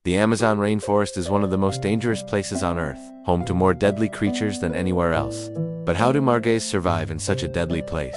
The Amazon rainforest is one of the most dangerous places on Earth, home to more deadly creatures than anywhere else. But how do margays survive in such a deadly place?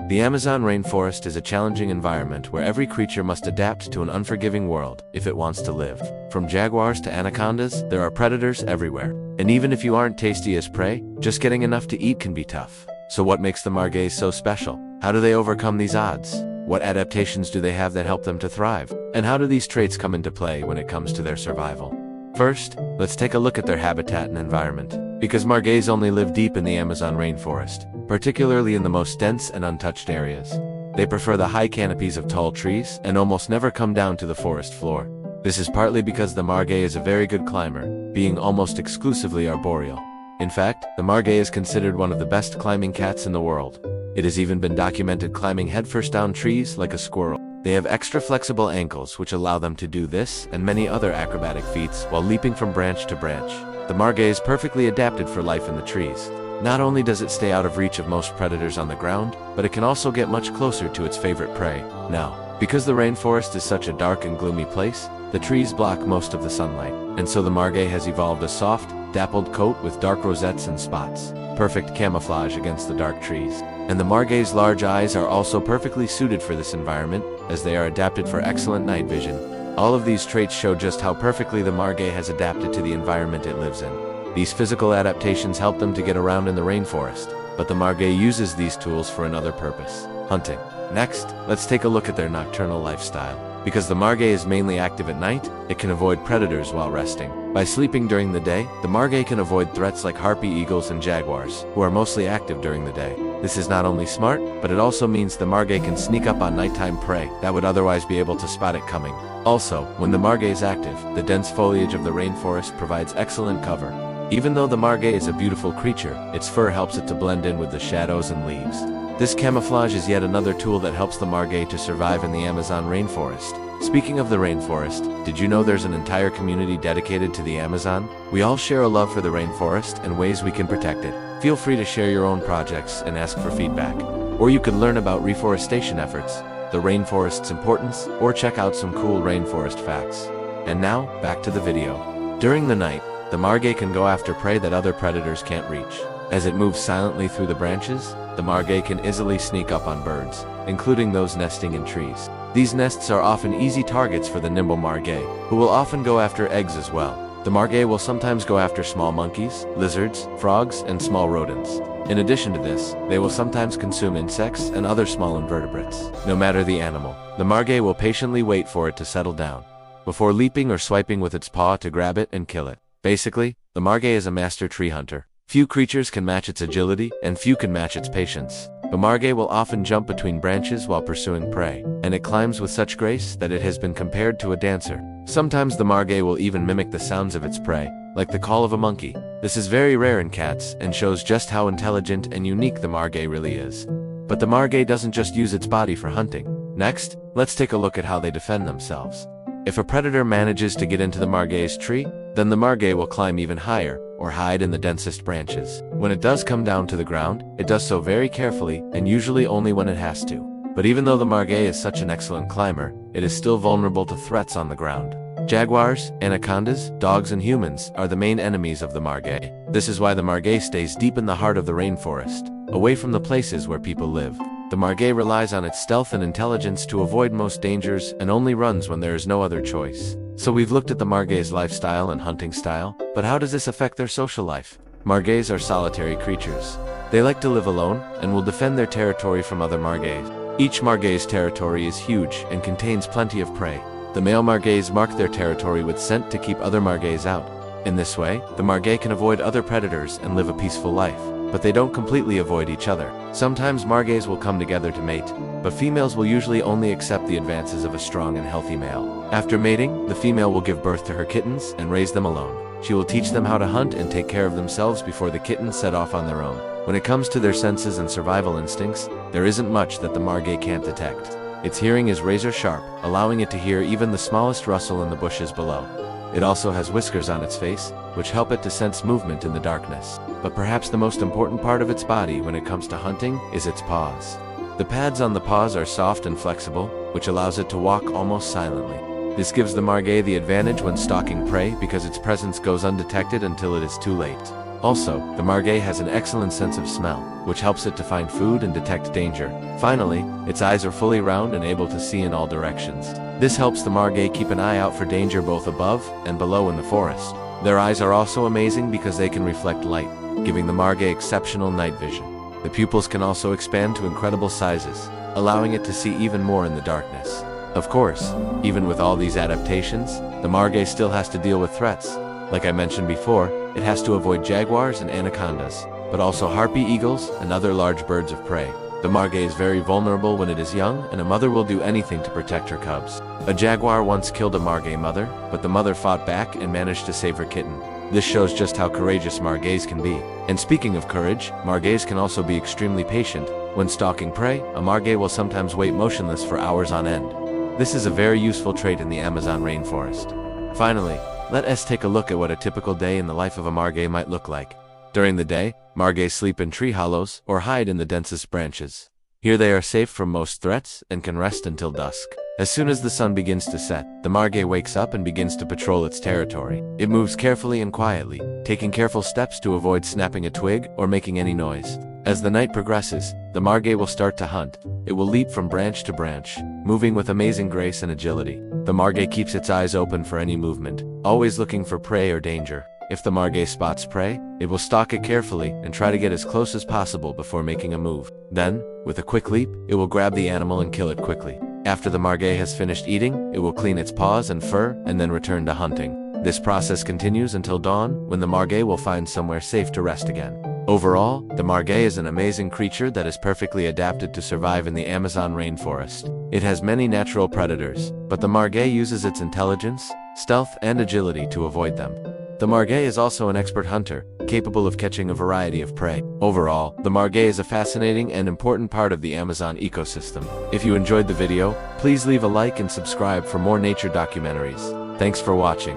The Amazon rainforest is a challenging environment where every creature must adapt to an unforgiving world if it wants to live. From jaguars to anacondas, there are predators everywhere. And even if you aren't tasty as prey, just getting enough to eat can be tough. So what makes the margays so special? How do they overcome these odds? What adaptations do they have that help them to thrive? And how do these traits come into play when it comes to their survival? First, let's take a look at their habitat and environment. Because margays only live deep in the Amazon rainforest, particularly in the most dense and untouched areas. They prefer the high canopies of tall trees and almost never come down to the forest floor. This is partly because the margay is a very good climber, being almost exclusively arboreal. In fact, the margay is considered one of the best climbing cats in the world. It has even been documented climbing headfirst down trees like a squirrel. They have extra flexible ankles which allow them to do this and many other acrobatic feats while leaping from branch to branch. The margay is perfectly adapted for life in the trees. Not only does it stay out of reach of most predators on the ground, but it can also get much closer to its favorite prey. Now, because the rainforest is such a dark and gloomy place, the trees block most of the sunlight, and so the margay has evolved a soft, dappled coat with dark rosettes and spots. Perfect camouflage against the dark trees. And the margay's large eyes are also perfectly suited for this environment, as they are adapted for excellent night vision. All of these traits show just how perfectly the margay has adapted to the environment it lives in. These physical adaptations help them to get around in the rainforest, but the margay uses these tools for another purpose: hunting. Next, let's take a look at their nocturnal lifestyle. Because the margay is mainly active at night, it can avoid predators while resting. By sleeping during the day, the margay can avoid threats like harpy eagles and jaguars, who are mostly active during the day. This is not only smart, but it also means the margay can sneak up on nighttime prey that would otherwise be able to spot it coming. Also, when the margay is active, the dense foliage of the rainforest provides excellent cover. Even though the margay is a beautiful creature, its fur helps it to blend in with the shadows and leaves. This camouflage is yet another tool that helps the margay to survive in the Amazon rainforest. Speaking of the rainforest, did you know there's an entire community dedicated to the Amazon? We all share a love for the rainforest and ways we can protect it. Feel free to share your own projects and ask for feedback. Or you can learn about reforestation efforts, the rainforest's importance, or check out some cool rainforest facts. And now, back to the video. During the night, the margay can go after prey that other predators can't reach. As it moves silently through the branches, the margay can easily sneak up on birds, including those nesting in trees. These nests are often easy targets for the nimble margay, who will often go after eggs as well. The margay will sometimes go after small monkeys, lizards, frogs, and small rodents. In addition to this, they will sometimes consume insects and other small invertebrates. No matter the animal, the margay will patiently wait for it to settle down, before leaping or swiping with its paw to grab it and kill it. Basically, the margay is a master tree hunter. Few creatures can match its agility, and few can match its patience. The margay will often jump between branches while pursuing prey, and it climbs with such grace that it has been compared to a dancer. Sometimes the margay will even mimic the sounds of its prey, like the call of a monkey. This is very rare in cats and shows just how intelligent and unique the margay really is. But the margay doesn't just use its body for hunting. Next, let's take a look at how they defend themselves. If a predator manages to get into the margay's tree, then the margay will climb even higher, or hide in the densest branches. When it does come down to the ground, it does so very carefully, and usually only when it has to. But even though the margay is such an excellent climber, it is still vulnerable to threats on the ground. Jaguars, anacondas, dogs, and humans are the main enemies of the margay. This is why the margay stays deep in the heart of the rainforest, away from the places where people live. The margay relies on its stealth and intelligence to avoid most dangers and only runs when there is no other choice. So we've looked at the margay's lifestyle and hunting style, but how does this affect their social life? Margays are solitary creatures. They like to live alone and will defend their territory from other margays. Each margay's territory is huge and contains plenty of prey. The male margays mark their territory with scent to keep other margays out. In this way, the margay can avoid other predators and live a peaceful life. But they don't completely avoid each other. Sometimes margays will come together to mate, but females will usually only accept the advances of a strong and healthy male. After mating, the female will give birth to her kittens and raise them alone. She will teach them how to hunt and take care of themselves before the kittens set off on their own. When it comes to their senses and survival instincts, there isn't much that the margay can't detect. Its hearing is razor sharp, allowing it to hear even the smallest rustle in the bushes below. It also has whiskers on its face, which help it to sense movement in the darkness. But perhaps the most important part of its body when it comes to hunting is its paws. The pads on the paws are soft and flexible, which allows it to walk almost silently. This gives the margay the advantage when stalking prey because its presence goes undetected until it is too late. Also, the margay has an excellent sense of smell, which helps it to find food and detect danger. Finally, its eyes are fully round and able to see in all directions. This helps the margay keep an eye out for danger both above and below in the forest. Their eyes are also amazing because they can reflect light, giving the margay exceptional night vision. The pupils can also expand to incredible sizes, allowing it to see even more in the darkness. Of course, even with all these adaptations, the margay still has to deal with threats. Like I mentioned before, it has to avoid jaguars and anacondas, but also harpy eagles and other large birds of prey. The margay is very vulnerable when it is young, and a mother will do anything to protect her cubs. A jaguar once killed a margay mother, but the mother fought back and managed to save her kitten. This shows just how courageous margays can be. And speaking of courage, margays can also be extremely patient. When stalking prey, a margay will sometimes wait motionless for hours on end. This is a very useful trait in the Amazon rainforest. Finally, let us take a look at what a typical day in the life of a margay might look like. During the day, margays sleep in tree hollows or hide in the densest branches. Here they are safe from most threats and can rest until dusk. As soon as the sun begins to set, the margay wakes up and begins to patrol its territory. It moves carefully and quietly, taking careful steps to avoid snapping a twig or making any noise. As the night progresses, the margay will start to hunt. It will leap from branch to branch, moving with amazing grace and agility. The margay keeps its eyes open for any movement, always looking for prey or danger. If the margay spots prey, it will stalk it carefully and try to get as close as possible before making a move. Then, with a quick leap, it will grab the animal and kill it quickly. After the margay has finished eating, it will clean its paws and fur and then return to hunting. This process continues until dawn, when the margay will find somewhere safe to rest again. Overall, the margay is an amazing creature that is perfectly adapted to survive in the Amazon rainforest. It has many natural predators, but the margay uses its intelligence, stealth, and agility to avoid them. The margay is also an expert hunter, capable of catching a variety of prey. Overall, the margay is a fascinating and important part of the Amazon ecosystem. If you enjoyed the video, please leave a like and subscribe for more nature documentaries. Thanks for watching.